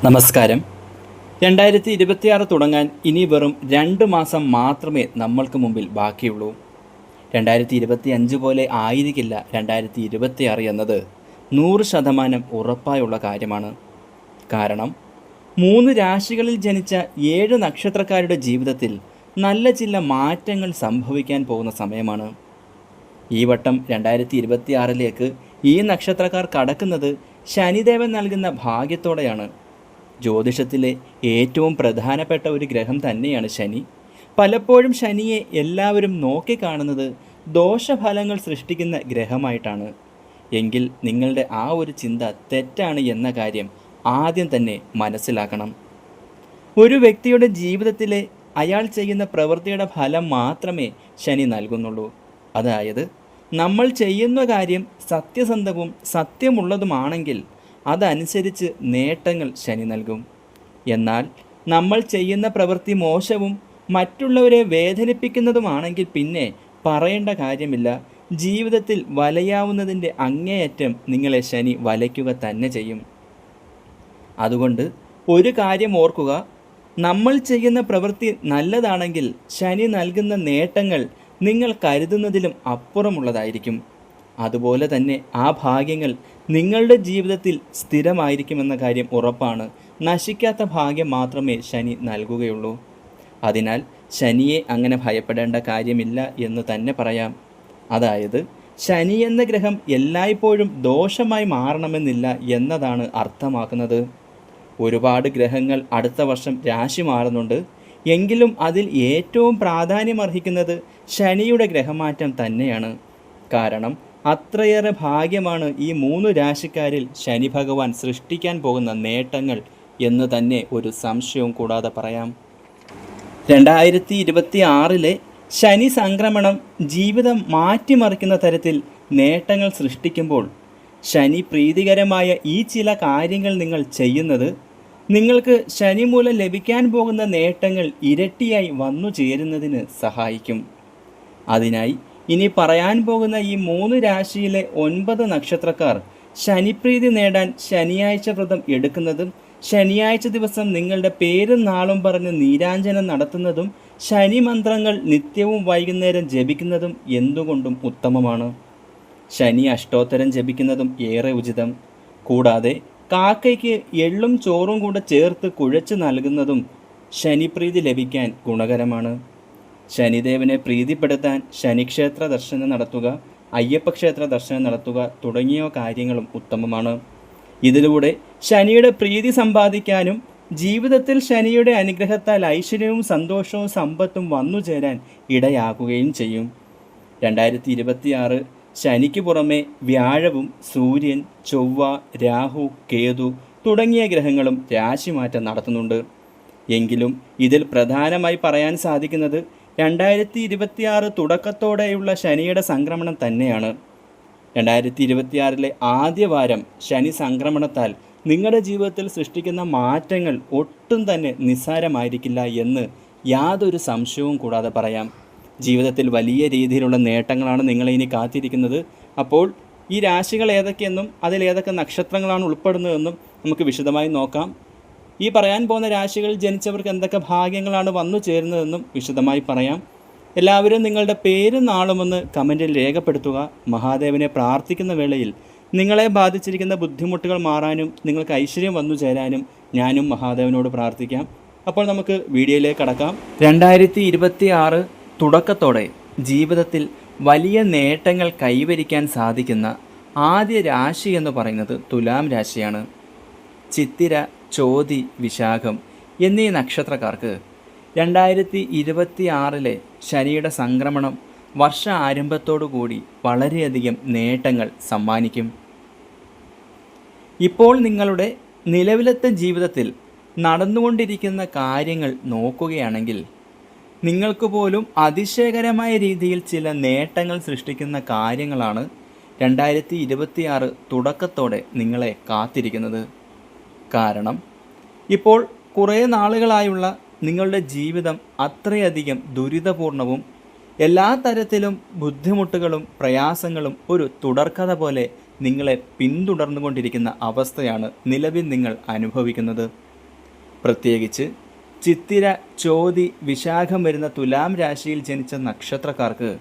നമസ്കാരം. 2026 തുടങ്ങാൻ ഇനി വെറും 2 മാസം മാത്രമേ നമ്മൾക്ക് മുമ്പിൽ ബാക്കിയുള്ളൂ. 2025 പോലെ ആയിരിക്കില്ല 2026 എന്നത് 100% ഉറപ്പായുള്ള കാര്യമാണ്. കാരണം 3 രാശികളിൽ ജനിച്ച 7 നക്ഷത്രക്കാരുടെ ജീവിതത്തിൽ നല്ല ചില മാറ്റങ്ങൾ സംഭവിക്കാൻ പോകുന്ന സമയമാണ്. ഈ വട്ടം 2026ലേക്ക് ഈ നക്ഷത്രക്കാർ കടക്കുന്നത് ശനിദേവൻ നൽകുന്ന ഭാഗ്യത്തോടെയാണ്. ജ്യോതിഷത്തിലെ ഏറ്റവും പ്രധാനപ്പെട്ട ഒരു ഗ്രഹം തന്നെയാണ് ശനി. പലപ്പോഴും ശനിയെ എല്ലാവരും നോക്കിക്കാണുന്നത് ദോഷഫലങ്ങൾ സൃഷ്ടിക്കുന്ന ഗ്രഹമായിട്ടാണ്. എങ്കിൽ നിങ്ങളുടെ ആ ഒരു ചിന്ത തെറ്റാണ് എന്ന കാര്യം ആദ്യം തന്നെ മനസ്സിലാക്കണം. ഒരു വ്യക്തിയുടെ ജീവിതത്തിലെ അയാൾ ചെയ്യുന്ന പ്രവൃത്തിയുടെ ഫലം മാത്രമേ ശനി നൽകുന്നുള്ളൂ. അതായത് നമ്മൾ ചെയ്യുന്ന കാര്യം സത്യസന്ധവും സത്യമുള്ളതുമാണെങ്കിൽ അതനുസരിച്ച് നേട്ടങ്ങൾ ശനി നൽകും. എന്നാൽ നമ്മൾ ചെയ്യുന്ന പ്രവൃത്തി മോശവും മറ്റുള്ളവരെ വേദനിപ്പിക്കുന്നതുമാണെങ്കിൽ പിന്നെ പറയേണ്ട കാര്യമില്ല, ജീവിതത്തിൽ വലയാവുന്നതിൻ്റെ അങ്ങേയറ്റം നിങ്ങളെ ശനി വലയ്ക്കുക തന്നെ ചെയ്യും. അതുകൊണ്ട് ഒരു കാര്യം ഓർക്കുക, നമ്മൾ ചെയ്യുന്ന പ്രവൃത്തി നല്ലതാണെങ്കിൽ ശനി നൽകുന്ന നേട്ടങ്ങൾ നിങ്ങൾ കരുതുന്നതിലും അപ്പുറമുള്ളതായിരിക്കും. അതുപോലെ തന്നെ ആ ഭാഗ്യങ്ങൾ നിങ്ങളുടെ ജീവിതത്തിൽ സ്ഥിരമായിരിക്കുമെന്ന കാര്യം ഉറപ്പാണ്. നശിക്കാത്ത ഭാഗ്യം മാത്രമേ ശനി നൽകുകയുള്ളൂ. അതിനാൽ ശനിയെ അങ്ങനെ ഭയപ്പെടേണ്ട കാര്യമില്ല എന്ന് തന്നെ പറയാം. അതായത് ശനി എന്ന ഗ്രഹം എല്ലായ്പ്പോഴും ദോഷമായി മാറണമെന്നില്ല എന്നതാണ് അർത്ഥമാക്കുന്നത്. ഒരുപാട് ഗ്രഹങ്ങൾ അടുത്ത വർഷം രാശി മാറുന്നുണ്ട്. എങ്കിലും അതിൽ ഏറ്റവും പ്രാധാന്യമർഹിക്കുന്നത് ശനിയുടെ ഗ്രഹമാറ്റം തന്നെയാണ്. കാരണം അത്രയേറെ ഭാഗ്യമാണ് ഈ 3 രാശിക്കാരിൽ ശനി ഭഗവാൻ സൃഷ്ടിക്കാൻ പോകുന്ന നേട്ടങ്ങൾ എന്ന് തന്നെ ഒരു സംശയവും കൂടാതെ പറയാം. 2026 ശനി സംക്രമണം ജീവിതം മാറ്റിമറിക്കുന്ന തരത്തിൽ നേട്ടങ്ങൾ സൃഷ്ടിക്കുമ്പോൾ ശനി പ്രീതികരമായ ഈ ചില കാര്യങ്ങൾ നിങ്ങൾ ചെയ്യുന്നത് നിങ്ങൾക്ക് ശനി മൂലം ലഭിക്കാൻ പോകുന്ന നേട്ടങ്ങൾ ഇരട്ടിയായി വന്നു ചേരുന്നതിന് സഹായിക്കും. അതിനായി ഇനി പറയാൻ പോകുന്ന ഈ 3 രാശിയിലെ 9 നക്ഷത്രക്കാർ ശനിപ്രീതി നേടാൻ ശനിയാഴ്ച വ്രതം എടുക്കുന്നതും ശനിയാഴ്ച ദിവസം നിങ്ങളുടെ പേരും നാളും പറഞ്ഞ് നീരാഞ്ജനം നടത്തുന്നതും ശനി മന്ത്രങ്ങൾ നിത്യവും വൈകുന്നേരം ജപിക്കുന്നതും എന്തുകൊണ്ടും ഉത്തമമാണ്. ശനി അഷ്ടോത്തരം ജപിക്കുന്നതും ഏറെ ഉചിതം. കൂടാതെ കാക്കയ്ക്ക് എള്ളും ചോറും കൂടെ ചേർത്ത് കുഴച്ച് നൽകുന്നതും ശനിപ്രീതി ലഭിക്കാൻ ഗുണകരമാണ്. ശനിദേവനെ പ്രീതിപ്പെടുത്താൻ ശനിക്ഷേത്ര ദർശനം നടത്തുക, അയ്യപ്പ ക്ഷേത്ര ദർശനം നടത്തുക തുടങ്ങിയ കാര്യങ്ങളും ഉത്തമമാണ്. ഇതിലൂടെ ശനിയുടെ പ്രീതി സമ്പാദിക്കാനും ജീവിതത്തിൽ ശനിയുടെ അനുഗ്രഹത്താൽ ഐശ്വര്യവും സന്തോഷവും സമ്പത്തും വന്നു ചേരാൻ ഇടയാക്കുകയും ചെയ്യും. 2026 ശനിക്ക് പുറമെ വ്യാഴവും സൂര്യൻ, ചൊവ്വ, രാഹു, കേതു തുടങ്ങിയ ഗ്രഹങ്ങളും രാശിമാറ്റം നടത്തുന്നുണ്ട്. എങ്കിലും ഇതിൽ പ്രധാനമായി പറയാൻ സാധിക്കുന്നത് 2026 തുടക്കത്തോടെയുള്ള ശനിയുടെ സംക്രമണം തന്നെയാണ്. 2026 ആദ്യ വാരം ശനി സംക്രമണത്താൽ നിങ്ങളുടെ ജീവിതത്തിൽ സൃഷ്ടിക്കുന്ന മാറ്റങ്ങൾ ഒട്ടും തന്നെ നിസ്സാരമായിരിക്കില്ല എന്ന് യാതൊരു സംശയവും കൂടാതെ പറയാം. ജീവിതത്തിൽ വലിയ രീതിയിലുള്ള നേട്ടങ്ങളാണ് നിങ്ങളെ ഇനി കാത്തിരിക്കുന്നത്. അപ്പോൾ ഈ രാശികൾ ഏതൊക്കെയെന്നും അതിലേതൊക്കെ നക്ഷത്രങ്ങളാണ് ഉൾപ്പെടുന്നതെന്നും നമുക്ക് വിശദമായി നോക്കാം. ഈ പറയാൻ പോകുന്ന രാശികളിൽ ജനിച്ചവർക്ക് എന്തൊക്കെ ഭാഗ്യങ്ങളാണ് വന്നു ചേരുന്നതെന്നും വിശദമായി പറയാം. എല്ലാവരും നിങ്ങളുടെ പേരും നാളുമൊന്ന് കമൻറ്റിൽ രേഖപ്പെടുത്തുക. മഹാദേവനെ പ്രാർത്ഥിക്കുന്ന വേളയിൽ നിങ്ങളെ ബാധിച്ചിരിക്കുന്ന ബുദ്ധിമുട്ടുകൾ മാറാനും നിങ്ങൾക്ക് ഐശ്വര്യം വന്നു ചേരാനും ഞാനും മഹാദേവനോട് പ്രാർത്ഥിക്കാം. അപ്പോൾ നമുക്ക് വീഡിയോയിലേക്ക് കടക്കാം. 2026 തുടക്കത്തോടെ ജീവിതത്തിൽ വലിയ നേട്ടങ്ങൾ കൈവരിക്കാൻ സാധിക്കുന്ന ആദ്യ രാശി എന്ന് പറയുന്നത് തുലാം രാശിയാണ്. ചിത്തിര, ചോതി, വിശാഖം എന്നീ നക്ഷത്രക്കാർക്ക് 2026 ശനിയുടെ സംക്രമണം വർഷ ആരംഭത്തോടുകൂടി വളരെയധികം നേട്ടങ്ങൾ സമ്മാനിക്കും. ഇപ്പോൾ നിങ്ങളുടെ നിലവിലത്തെ ജീവിതത്തിൽ നടന്നുകൊണ്ടിരിക്കുന്ന കാര്യങ്ങൾ നോക്കുകയാണെങ്കിൽ നിങ്ങൾക്ക് പോലും അതിശയകരമായ രീതിയിൽ ചില നേട്ടങ്ങൾ സൃഷ്ടിക്കുന്ന കാര്യങ്ങളാണ് 2026 തുടക്കത്തോടെ നിങ്ങളെ കാത്തിരിക്കുന്നത്. കാരണം ഇപ്പോൾ കുറേ നാളുകളായുള്ള നിങ്ങളുടെ ജീവിതം അത്രയധികം ദുരിതപൂർണവും എല്ലാ തരത്തിലും ബുദ്ധിമുട്ടുകളും പ്രയാസങ്ങളും ഒരു തുടർക്കഥ പോലെ നിങ്ങളെ പിന്തുടർന്നുകൊണ്ടിരിക്കുന്ന അവസ്ഥയാണ് നിലവിൽ നിങ്ങൾ അനുഭവിക്കുന്നത്. പ്രത്യേകിച്ച് ചിത്തിര, ചോതി, വിശാഖം വരുന്ന തുലാം രാശിയിൽ ജനിച്ച നക്ഷത്രക്കാർക്ക്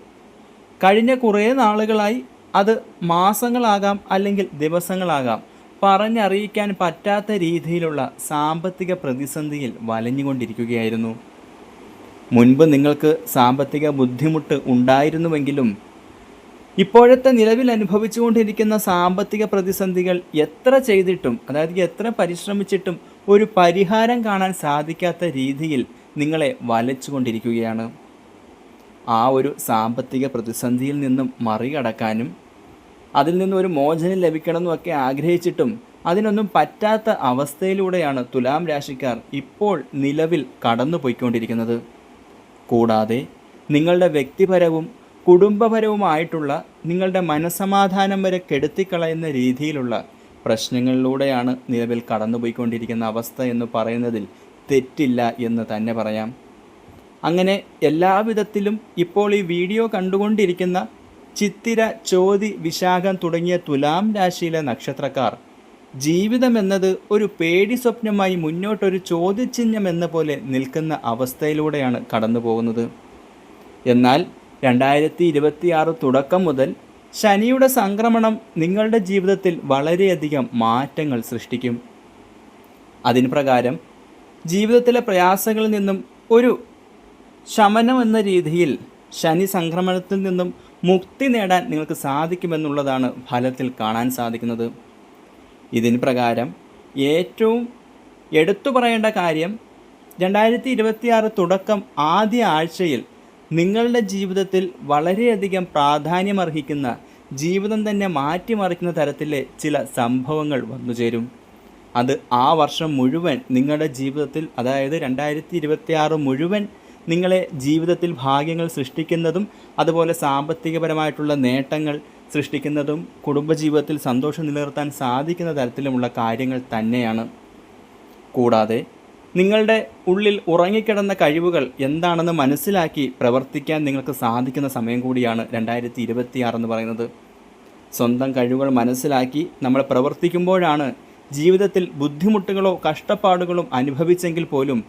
കഴിഞ്ഞ കുറേ നാളുകളായി, അത് മാസങ്ങളാകാം അല്ലെങ്കിൽ ദിവസങ്ങളാകാം, പറഞ്ഞറിയിക്കാൻ പറ്റാത്ത രീതിയിലുള്ള സാമ്പത്തിക പ്രതിസന്ധിയിൽ വലഞ്ഞുകൊണ്ടിരിക്കുകയായിരുന്നു. മുൻപ് നിങ്ങൾക്ക് സാമ്പത്തിക ബുദ്ധിമുട്ട് ഉണ്ടായിരുന്നുവെങ്കിലും ഇപ്പോഴത്തെ നിലവിൽ അനുഭവിച്ചുകൊണ്ടിരിക്കുന്ന സാമ്പത്തിക പ്രതിസന്ധികൾ എത്ര ചെയ്തിട്ടും, അതായത് എത്ര പരിശ്രമിച്ചിട്ടും ഒരു പരിഹാരം കാണാൻ സാധിക്കാത്ത രീതിയിൽ നിങ്ങളെ വലച്ചുകൊണ്ടിരിക്കുകയാണ്. ആ ഒരു സാമ്പത്തിക പ്രതിസന്ധിയിൽ നിന്നും മറികടക്കാനും അതിൽ നിന്നും ഒരു മോചനം ലഭിക്കണമെന്നൊക്കെ ആഗ്രഹിച്ചിട്ടും അതിനൊന്നും പറ്റാത്ത അവസ്ഥയിലൂടെയാണ് തുലാം രാശിക്കാർ ഇപ്പോൾ നിലവിൽ കടന്നു പോയിക്കൊണ്ടിരിക്കുന്നത്. കൂടാതെ നിങ്ങളുടെ വ്യക്തിപരവും കുടുംബപരവുമായിട്ടുള്ള നിങ്ങളുടെ മനസ്സമാധാനം വരെ കെടുത്തിക്കളയുന്ന രീതിയിലുള്ള പ്രശ്നങ്ങളിലൂടെയാണ് നിലവിൽ കടന്നുപോയിക്കൊണ്ടിരിക്കുന്ന അവസ്ഥ എന്ന് പറയുന്നതിൽ തെറ്റില്ല എന്ന് തന്നെ പറയാം. അങ്ങനെ എല്ലാവിധത്തിലും ഇപ്പോൾ ഈ വീഡിയോ കണ്ടുകൊണ്ടിരിക്കുന്ന ചിത്തിര, ചോതി, വിശാഖം തുടങ്ങിയ തുലാം രാശിയിലെ നക്ഷത്രക്കാർ ജീവിതം എന്നത് ഒരു പേടി സ്വപ്നമായി മുന്നോട്ടൊരു ചോദ്യചിഹ്നം എന്ന പോലെ നിൽക്കുന്ന അവസ്ഥയിലൂടെയാണ് കടന്നു പോകുന്നത്. എന്നാൽ 2026 തുടക്കം മുതൽ ശനിയുടെ സംക്രമണം നിങ്ങളുടെ ജീവിതത്തിൽ വളരെയധികം മാറ്റങ്ങൾ സൃഷ്ടിക്കും. അതിന് പ്രകാരം ജീവിതത്തിലെ പ്രയാസങ്ങളിൽ നിന്നും ഒരു ശമനം എന്ന രീതിയിൽ ശനി സംക്രമണത്തിൽ നിന്നും മുക്തി നേടാൻ നിങ്ങൾക്ക് സാധിക്കുമെന്നുള്ളതാണ് ഫലത്തിൽ കാണാൻ സാധിക്കുന്നത്. ഇതിന് പ്രകാരം ഏറ്റവും എടുത്തു പറയേണ്ട കാര്യം 2026 തുടക്കം ആദ്യ ആഴ്ചയിൽ നിങ്ങളുടെ ജീവിതത്തിൽ വളരെയധികം പ്രാധാന്യമർഹിക്കുന്ന, ജീവിതം തന്നെ മാറ്റിമറിക്കുന്ന തരത്തിലെ ചില സംഭവങ്ങൾ വന്നുചേരും. അത് ആ വർഷം മുഴുവൻ നിങ്ങളുടെ ജീവിതത്തിൽ, അതായത് 2026 മുഴുവൻ നിങ്ങളെ ജീവിതത്തിൽ ഭാഗ്യങ്ങൾ സൃഷ്ടിക്കുന്നതും അതുപോലെ സാമ്പത്തികപരമായിട്ടുള്ള നേട്ടങ്ങൾ സൃഷ്ടിക്കുന്നതും കുടുംബജീവിതത്തിൽ സന്തോഷം നിലനിർത്താൻ സാധിക്കുന്ന തരത്തിലുമുള്ള കാര്യങ്ങൾ തന്നെയാണ്. കൂടാതെ നിങ്ങളുടെ ഉള്ളിൽ ഉറങ്ങിക്കിടന്ന കഴിവുകൾ എന്താണെന്ന് മനസ്സിലാക്കി പ്രവർത്തിക്കാൻ നിങ്ങൾക്ക് സാധിക്കുന്ന സമയം കൂടിയാണ് 2026 എന്ന് പറയുന്നത്. സ്വന്തം കഴിവുകൾ മനസ്സിലാക്കി നമ്മൾ പ്രവർത്തിക്കുമ്പോഴാണ് ജീവിതത്തിൽ ബുദ്ധിമുട്ടുകളോ കഷ്ടപ്പാടുകളോ അനുഭവിച്ചെങ്കിൽ പോലും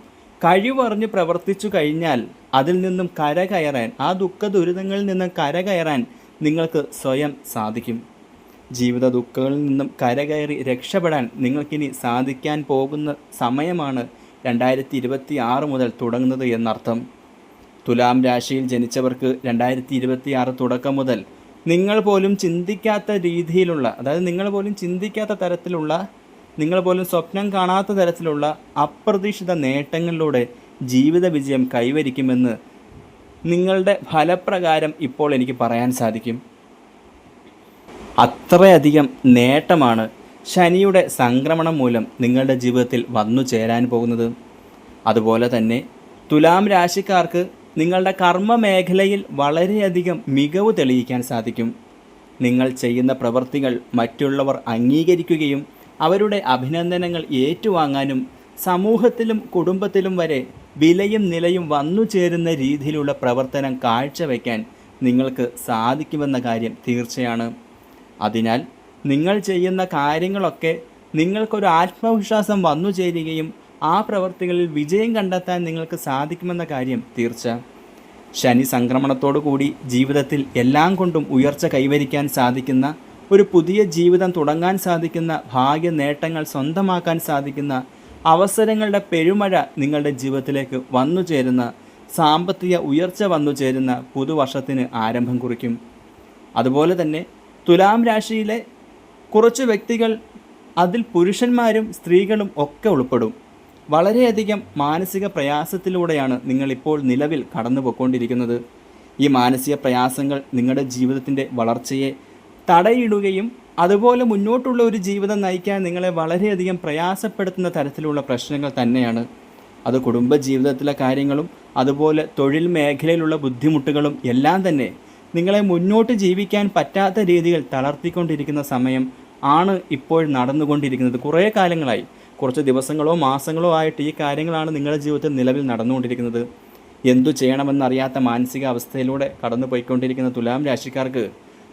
കഴിവറിഞ്ഞ് പ്രവർത്തിച്ചു കഴിഞ്ഞാൽ അതിൽ നിന്നും കരകയറാൻ, ആ ദുഃഖ ദുരിതങ്ങളിൽ നിന്നും കരകയറാൻ നിങ്ങൾക്ക് സ്വയം സാധിക്കും. ജീവിത ദുഃഖങ്ങളിൽ നിന്നും കരകയറി രക്ഷപ്പെടാൻ നിങ്ങൾക്കിനി സാധിക്കാൻ പോകുന്ന സമയമാണ് 2026 മുതൽ തുടങ്ങുന്നത് എന്നർത്ഥം. തുലാം രാശിയിൽ ജനിച്ചവർക്ക് 2026 തുടക്കം മുതൽ നിങ്ങൾ പോലും ചിന്തിക്കാത്ത രീതിയിലുള്ള, അതായത് നിങ്ങൾ പോലും ചിന്തിക്കാത്ത തരത്തിലുള്ള, നിങ്ങൾ പോലും സ്വപ്നം കാണാത്ത തരത്തിലുള്ള അപ്രതീക്ഷിത നേട്ടങ്ങളിലൂടെ ജീവിത വിജയം കൈവരിക്കുമെന്ന് നിങ്ങളുടെ ഫലപ്രകാരം ഇപ്പോൾ എനിക്ക് പറയാൻ സാധിക്കും. അത്രയധികം നേട്ടമാണ് ശനിയുടെ സംക്രമണം മൂലം നിങ്ങളുടെ ജീവിതത്തിൽ വന്നു ചേരാൻ പോകുന്നത്. അതുപോലെ തന്നെ തുലാം രാശിക്കാർക്ക് നിങ്ങളുടെ കർമ്മ മേഖലയിൽ വളരെയധികം മികവ് തെളിയിക്കാൻ സാധിക്കും. നിങ്ങൾ ചെയ്യുന്ന പ്രവൃത്തികൾ മറ്റുള്ളവർ അംഗീകരിക്കുകയും അവരുടെ അഭിനന്ദനങ്ങൾ ഏറ്റുവാങ്ങാനും സമൂഹത്തിലും കുടുംബത്തിലും വരെ വിലയും നിലയും വന്നു ചേരുന്ന രീതിയിലുള്ള പ്രവർത്തനം കാഴ്ചവെക്കാൻ നിങ്ങൾക്ക് സാധിക്കുമെന്ന കാര്യം തീർച്ചയാണ്. അതിനാൽ നിങ്ങൾ ചെയ്യുന്ന കാര്യങ്ങളൊക്കെ നിങ്ങൾക്കൊരു ആത്മവിശ്വാസം വന്നു ചേരുകയും ആ പ്രവർത്തികളിൽ വിജയം കണ്ടെത്താൻ നിങ്ങൾക്ക് സാധിക്കുമെന്ന കാര്യം തീർച്ച. ശനി സംക്രമണത്തോടു കൂടി ജീവിതത്തിൽ എല്ലാം കൊണ്ടും ഉയർച്ച കൈവരിക്കാൻ സാധിക്കുന്ന, ഒരു പുതിയ ജീവിതം തുടങ്ങാൻ സാധിക്കുന്ന, ഭാഗ്യ നേട്ടങ്ങൾ സ്വന്തമാക്കാൻ സാധിക്കുന്ന അവസരങ്ങളുടെ പെരുമഴ നിങ്ങളുടെ ജീവിതത്തിലേക്ക് വന്നു ചേരുന്ന, സാമ്പത്തിക ഉയർച്ച വന്നു ചേരുന്ന പുതുവർഷത്തിന് ആരംഭം കുറിക്കും. അതുപോലെ തന്നെ തുലാം രാശിയിലെ കുറച്ച് വ്യക്തികൾ, അതിൽ പുരുഷന്മാരും സ്ത്രീകളും ഒക്കെ ഉൾപ്പെടും, വളരെയധികം മാനസിക പ്രയാസത്തിലൂടെയാണ് നിങ്ങളിപ്പോൾ നിലവിൽ കടന്നു പോയിക്കൊണ്ടിരിക്കുന്നത്. ഈ മാനസിക പ്രയാസങ്ങൾ നിങ്ങളുടെ ജീവിതത്തിൻ്റെ വളർച്ചയെ തടയിടുകയും അതുപോലെ മുന്നോട്ടുള്ള ഒരു ജീവിതം നയിക്കാൻ നിങ്ങളെ വളരെയധികം പ്രയാസപ്പെടുത്തുന്ന തരത്തിലുള്ള പ്രശ്നങ്ങൾ തന്നെയാണ്. അത് കുടുംബജീവിതത്തിലെ കാര്യങ്ങളും അതുപോലെ തൊഴിൽ മേഖലയിലുള്ള ബുദ്ധിമുട്ടുകളും എല്ലാം തന്നെ നിങ്ങളെ മുന്നോട്ട് ജീവിക്കാൻ പറ്റാത്ത രീതിയിൽ തളർത്തിക്കൊണ്ടിരിക്കുന്ന സമയം ആണ് ഇപ്പോൾ നടന്നുകൊണ്ടിരിക്കുന്നത്. കുറേ കാലങ്ങളായി, കുറച്ച് ദിവസങ്ങളോ മാസങ്ങളോ ആയിട്ട് ഈ കാര്യങ്ങളാണ് നിങ്ങളുടെ ജീവിതത്തിൽ നിലവിൽ നടന്നുകൊണ്ടിരിക്കുന്നത്. എന്തു ചെയ്യണമെന്നറിയാത്ത മാനസികാവസ്ഥയിലൂടെ കടന്നു പോയിക്കൊണ്ടിരിക്കുന്ന തുലാം രാശിക്കാർക്ക്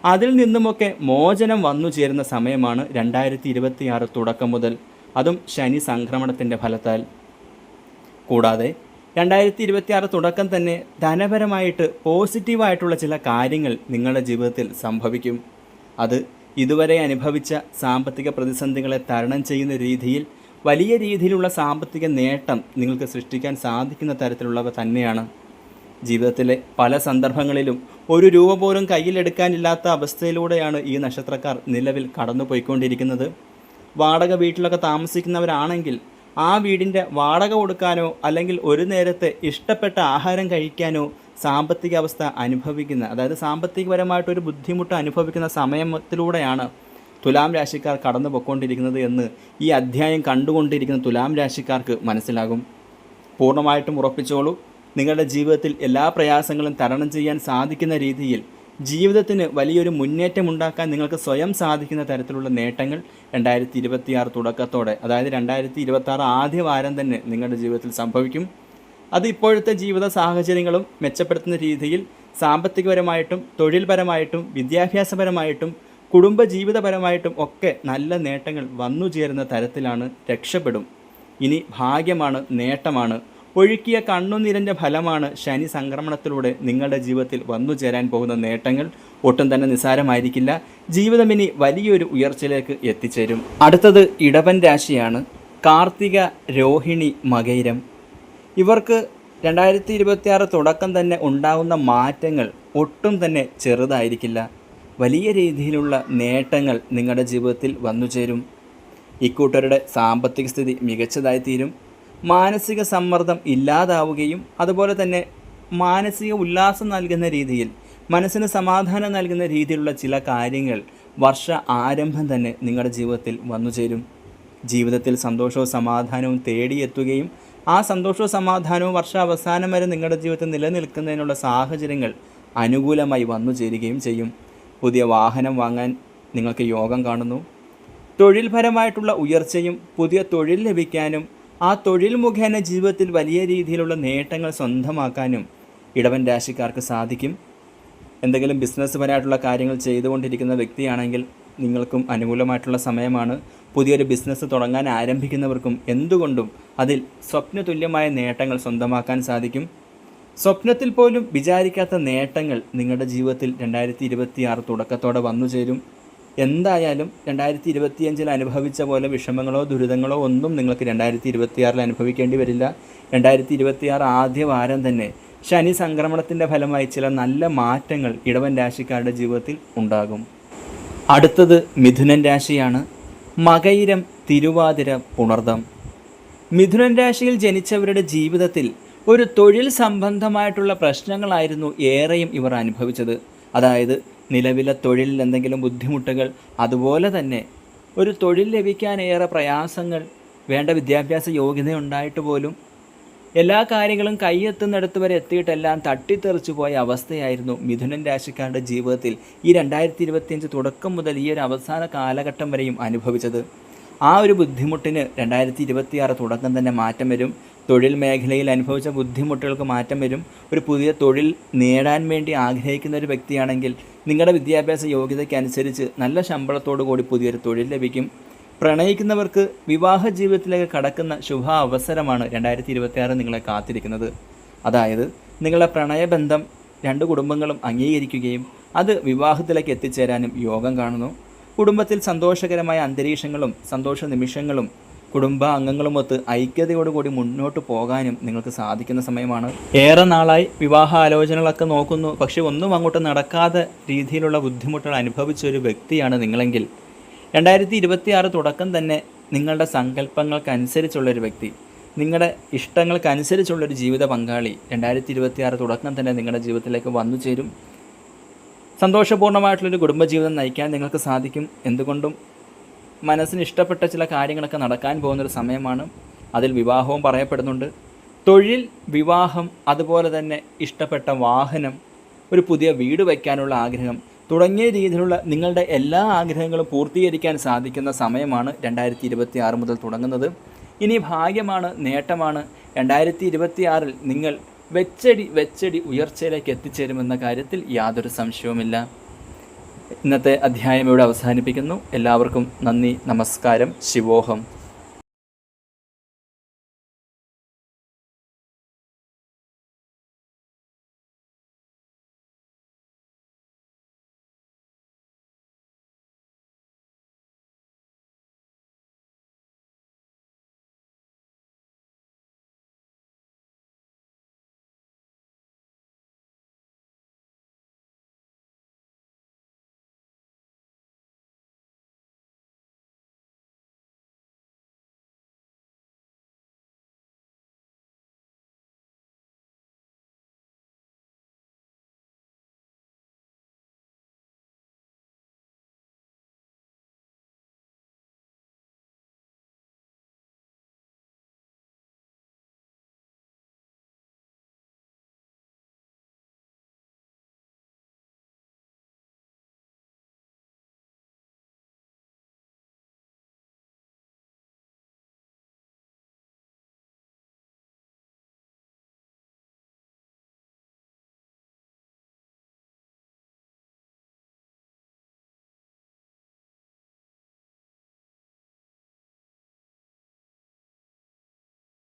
അതിൽ നിന്നുമൊക്കെ മോചനം വന്നു ചേരുന്ന സമയമാണ് 2026 തുടക്കം മുതൽ, അതും ശനി സംക്രമണത്തിൻ്റെ ഫലത്താൽ. കൂടാതെ 2026 തുടക്കം തന്നെ ധനപരമായിട്ട് പോസിറ്റീവായിട്ടുള്ള ചില കാര്യങ്ങൾ നിങ്ങളുടെ ജീവിതത്തിൽ സംഭവിക്കും. അത് ഇതുവരെ അനുഭവിച്ച സാമ്പത്തിക പ്രതിസന്ധികളെ തരണം ചെയ്യുന്ന രീതിയിൽ വലിയ രീതിയിലുള്ള സാമ്പത്തിക നേട്ടം നിങ്ങൾക്ക് സൃഷ്ടിക്കാൻ സാധിക്കുന്ന തരത്തിലുള്ളവ തന്നെയാണ്. ജീവിതത്തിലെ പല സന്ദർഭങ്ങളിലും ഒരു രൂപ പോലും കയ്യിലെടുക്കാനില്ലാത്ത അവസ്ഥയിലൂടെയാണ് ഈ നക്ഷത്രക്കാർ നിലവിൽ കടന്നു പോയിക്കൊണ്ടിരിക്കുന്നത്. വാടക വീട്ടിലൊക്കെ താമസിക്കുന്നവരാണെങ്കിൽ ആ വീടിൻ്റെ വാടക കൊടുക്കാനോ അല്ലെങ്കിൽ ഒരു നേരത്തെ ഇഷ്ടപ്പെട്ട ആഹാരം കഴിക്കാനോ സാമ്പത്തിക അവസ്ഥ അനുഭവിക്കുന്ന, അതായത് സാമ്പത്തികപരമായിട്ടൊരു ബുദ്ധിമുട്ട് അനുഭവിക്കുന്ന സമയത്തിലൂടെയാണ് തുലാം രാശിക്കാർ കടന്നു പോയിക്കൊണ്ടിരിക്കുന്നത് എന്ന് ഈ അധ്യായം കണ്ടുകൊണ്ടിരിക്കുന്ന തുലാം രാശിക്കാർക്ക് മനസ്സിലാകും. പൂർണ്ണമായിട്ടും ഉറപ്പിച്ചോളൂ, നിങ്ങളുടെ ജീവിതത്തിൽ എല്ലാ പ്രയാസങ്ങളും തരണം ചെയ്യാൻ സാധിക്കുന്ന രീതിയിൽ ജീവിതത്തിന് വലിയൊരു മുന്നേറ്റം ഉണ്ടാക്കാൻ നിങ്ങൾക്ക് സ്വയം സാധിക്കുന്ന തരത്തിലുള്ള നേട്ടങ്ങൾ 2026 തുടക്കത്തോടെ, അതായത് 2026 ആദ്യ വാരം തന്നെ നിങ്ങളുടെ ജീവിതത്തിൽ സംഭവിക്കും. അത് ഇപ്പോഴത്തെ ജീവിത സാഹചര്യങ്ങളും മെച്ചപ്പെടുത്തുന്ന രീതിയിൽ സാമ്പത്തികപരമായിട്ടും തൊഴിൽപരമായിട്ടും വിദ്യാഭ്യാസപരമായിട്ടും കുടുംബജീവിതപരമായിട്ടും ഒക്കെ നല്ല നേട്ടങ്ങൾ വന്നു ചേരുന്ന തരത്തിലാണ്. രക്ഷപ്പെടും. ഇനി ഭാഗ്യമാണ്, നേട്ടമാണ്, ഒഴുക്കിയ കണ്ണുനീരിൻ്റെ ഫലമാണ് ശനി സംക്രമണത്തിലൂടെ നിങ്ങളുടെ ജീവിതത്തിൽ വന്നു ചേരാൻ പോകുന്ന നേട്ടങ്ങൾ. ഒട്ടും തന്നെ നിസ്സാരമായിരിക്കില്ല. ജീവിതം ഇനി വലിയൊരു ഉയർച്ചയിലേക്ക് എത്തിച്ചേരും. അടുത്തത് ഇടവൻ രാശിയാണ്. കാർത്തിക, രോഹിണി, മകയിരം. ഇവർക്ക് 2026 തുടക്കം തന്നെ ഉണ്ടാകുന്ന മാറ്റങ്ങൾ ഒട്ടും തന്നെ ചെറുതായിരിക്കില്ല. വലിയ രീതിയിലുള്ള നേട്ടങ്ങൾ നിങ്ങളുടെ ജീവിതത്തിൽ വന്നു ചേരും. ഇക്കൂട്ടരുടെ സാമ്പത്തിക സ്ഥിതി മികച്ചതായിത്തീരും. മാനസിക സമ്മർദ്ദം ഇല്ലാതാവുകയും അതുപോലെ തന്നെ മാനസിക ഉല്ലാസം നൽകുന്ന രീതിയിൽ, മനസ്സിന് സമാധാനം നൽകുന്ന രീതിയിലുള്ള ചില കാര്യങ്ങൾ വർഷ ആരംഭം തന്നെ നിങ്ങളുടെ ജീവിതത്തിൽ വന്നു ചേരും. ജീവിതത്തിൽ സന്തോഷവും സമാധാനവും തേടിയെത്തുകയും ആ സന്തോഷവും സമാധാനവും വർഷ അവസാനം വരെ നിങ്ങളുടെ ജീവിതത്തിൽ നിലനിൽക്കുന്നതിനുള്ള സാഹചര്യങ്ങൾ അനുകൂലമായി വന്നു ചേരുകയും ചെയ്യും. പുതിയ വാഹനം വാങ്ങാൻ നിങ്ങൾക്ക് യോഗം കാണുന്നു. തൊഴിൽപരമായിട്ടുള്ള ഉയർച്ചയും പുതിയ തൊഴിൽ ലഭിക്കാനും ആ തൊഴിൽ മുഖേന ജീവിതത്തിൽ വലിയ രീതിയിലുള്ള നേട്ടങ്ങൾ സ്വന്തമാക്കാനും ഇടവൻ രാശിക്കാർക്ക് സാധിക്കും. എന്തെങ്കിലും ബിസിനസ് പരമായിട്ടുള്ള കാര്യങ്ങൾ ചെയ്തുകൊണ്ടിരിക്കുന്ന വ്യക്തിയാണെങ്കിൽ നിങ്ങൾക്കും അനുകൂലമായിട്ടുള്ള സമയമാണ്. പുതിയൊരു ബിസിനസ് തുടങ്ങാൻ ആരംഭിക്കുന്നവർക്കും എന്തുകൊണ്ടും അതിൽ സ്വപ്നതുല്യമായ നേട്ടങ്ങൾ സ്വന്തമാക്കാൻ സാധിക്കും. സ്വപ്നത്തിൽ പോലും വിചാരിക്കാത്ത നേട്ടങ്ങൾ നിങ്ങളുടെ ജീവിതത്തിൽ 2026 തുടക്കത്തോടെ വന്നു ചേരും. എന്തായാലും 2025 അനുഭവിച്ച പോലെ വിഷമങ്ങളോ ദുരിതങ്ങളോ ഒന്നും നിങ്ങൾക്ക് 2026 അനുഭവിക്കേണ്ടി വരില്ല. 2026 ആദ്യ വാരം തന്നെ ശനി സംക്രമണത്തിൻ്റെ ഫലമായി ചില നല്ല മാറ്റങ്ങൾ ഇടവൻ രാശിക്കാരുടെ ജീവിതത്തിൽ ഉണ്ടാകും. അടുത്തത് മിഥുനൻ രാശിയാണ്. മകയിരം, തിരുവാതിര, പുണർദം. മിഥുനൻ രാശിയിൽ ജനിച്ചവരുടെ ജീവിതത്തിൽ ഒരു തൊഴിൽ സംബന്ധമായിട്ടുള്ള പ്രശ്നങ്ങളായിരുന്നു ഏറെയും ഇവർ അനുഭവിച്ചത്. അതായത് നിലവിലെ തൊഴിലിൽ എന്തെങ്കിലും ബുദ്ധിമുട്ടുകൾ, അതുപോലെ തന്നെ ഒരു തൊഴിൽ ലഭിക്കാൻ ഏറെ പ്രയാസങ്ങൾ, വേണ്ട വിദ്യാഭ്യാസ യോഗ്യത ഉണ്ടായിട്ട് പോലും എല്ലാ കാര്യങ്ങളും കൈയെത്തുന്നിടത്ത് വരെ എത്തിയിട്ടെല്ലാം തട്ടിത്തെറിച്ചു പോയ അവസ്ഥയായിരുന്നു മിഥുനൻ രാശിക്കാരുടെ ജീവിതത്തിൽ ഈ 2025 തുടക്കം മുതൽ ഈ ഒരു അവസാന കാലഘട്ടം വരെയും അനുഭവിച്ചത്. ആ ഒരു ബുദ്ധിമുട്ടിന് 2026 തുടക്കം തന്നെ മാറ്റം വരും. തൊഴിൽ മേഖലയിൽ അനുഭവിച്ച ബുദ്ധിമുട്ടുകൾക്ക് മാറ്റം വരും. ഒരു പുതിയ തൊഴിൽ നേടാൻ വേണ്ടി ആഗ്രഹിക്കുന്ന ഒരു വ്യക്തിയാണെങ്കിൽ നിങ്ങളുടെ വിദ്യാഭ്യാസ യോഗ്യതയ്ക്കനുസരിച്ച് നല്ല ശമ്പളത്തോടു കൂടി പുതിയൊരു തൊഴിൽ ലഭിക്കും. പ്രണയിക്കുന്നവർക്ക് വിവാഹ ജീവിതത്തിലേക്ക് കടക്കുന്ന ശുഭ അവസരമാണ് 2026 നിങ്ങളെ കാത്തിരിക്കുന്നത്. അതായത് നിങ്ങളുടെ പ്രണയബന്ധം രണ്ട് കുടുംബങ്ങളും അംഗീകരിക്കുകയും അത് വിവാഹത്തിലേക്ക് എത്തിച്ചേരാനും യോഗം കാണുന്നു. കുടുംബത്തിൽ സന്തോഷകരമായ അന്തരീക്ഷങ്ങളും സന്തോഷ നിമിഷങ്ങളും കുടുംബ അംഗങ്ങളുമൊത്ത് ഐക്യതയോടുകൂടി മുന്നോട്ട് പോകാനും നിങ്ങൾക്ക് സാധിക്കുന്ന സമയമാണ്. ഏറെ നാളായി വിവാഹ ആലോചനകളൊക്കെ നോക്കുന്നു, പക്ഷേ ഒന്നും അങ്ങോട്ട് നടക്കാതെ രീതിയിലുള്ള ബുദ്ധിമുട്ടുകൾ അനുഭവിച്ച ഒരു വ്യക്തിയാണ് നിങ്ങളെങ്കിൽ 2026 തുടക്കം തന്നെ നിങ്ങളുടെ സങ്കല്പങ്ങൾക്കനുസരിച്ചുള്ളൊരു വ്യക്തി, നിങ്ങളുടെ ഇഷ്ടങ്ങൾക്കനുസരിച്ചുള്ളൊരു ജീവിത പങ്കാളി 2026 തുടക്കം തന്നെ നിങ്ങളുടെ ജീവിതത്തിലേക്ക് വന്നു ചേരും. സന്തോഷപൂർണ്ണമായിട്ടുള്ളൊരു കുടുംബജീവിതം നയിക്കാൻ നിങ്ങൾക്ക് സാധിക്കും. എന്തുകൊണ്ടും മനസ്സിന് ഇഷ്ടപ്പെട്ട ചില കാര്യങ്ങളൊക്കെ നടക്കാൻ പോകുന്നൊരു സമയമാണ്. അതിൽ വിവാഹവും പറയപ്പെടുന്നുണ്ട്. തൊഴിൽ, വിവാഹം, അതുപോലെ തന്നെ ഇഷ്ടപ്പെട്ട വാഹനം, ഒരു പുതിയ വീട് വയ്ക്കാനുള്ള ആഗ്രഹം തുടങ്ങിയ രീതിയിലുള്ള നിങ്ങളുടെ എല്ലാ ആഗ്രഹങ്ങളും പൂർത്തീകരിക്കാൻ സാധിക്കുന്ന സമയമാണ് 2026 മുതൽ തുടങ്ങുന്നത്. ഇനി ഭാഗ്യമാണ്, നേട്ടമാണ്. 2026 നിങ്ങൾ വെച്ചടി ഉയർച്ചയിലേക്ക് എത്തിച്ചേരുമെന്ന കാര്യത്തിൽ യാതൊരു സംശയവുമില്ല. ഇന്നത്തെ അധ്യായം ഇവിടെ അവസാനിപ്പിക്കുന്നു. എല്ലാവർക്കും നന്ദി, നമസ്കാരം, ശിവോഹം.